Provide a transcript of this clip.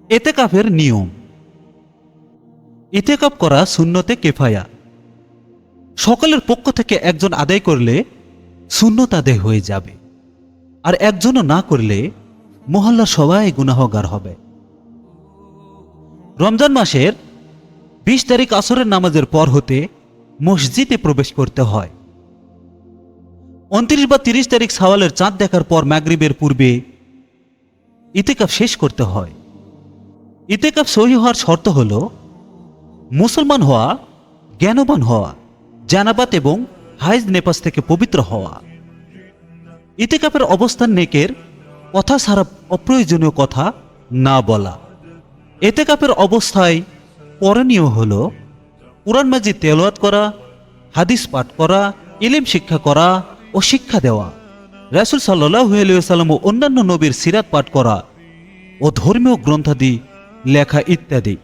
ইতিকাফের নিয়ম। ইতিকাফ করা সুন্নতে কিফায়া। সকলের পক্ষ থেকে একজন আদায় করলে সুন্নত আদায় হয়ে যাবে, আর একজনও না করলে মহল্লার সবাই গুনাহগার হবে। রমজান মাসের 20 তারিখ আসরের নামাজের পর হতে মসজিদে প্রবেশ করতে হয়। 29 বা 30 তারিখ শাওয়ালের চাঁদ দেখার পর মাগরিবের পূর্বে ইতিকাফ শেষ করতে হয়। ইতিকাফ সহি হওয়ার শর্ত হল মুসলমান হওয়া, জ্ঞানবান হওয়া, জানাবাত এবং হাইজ নেপাস থেকে পবিত্র হওয়া। ইতিকাফের অবস্থান নেকের কথা ছাড়া অপ্রয়োজনীয় কথা না বলা। ইতিকাফের অবস্থায় করণীয় হল কুরআন মাজিদ তেলাওয়াত করা, হাদিস পাঠ করা, ইলম শিক্ষা করা ও শিক্ষা দেওয়া, রাসূল সাল্লাল্লাহু আলাইহি ওয়াসাল্লাম ও অন্যান্য নবীর সিরাত পাঠ করা ও ধর্মীয় গ্রন্থাদি লেখা ইত্যাদি।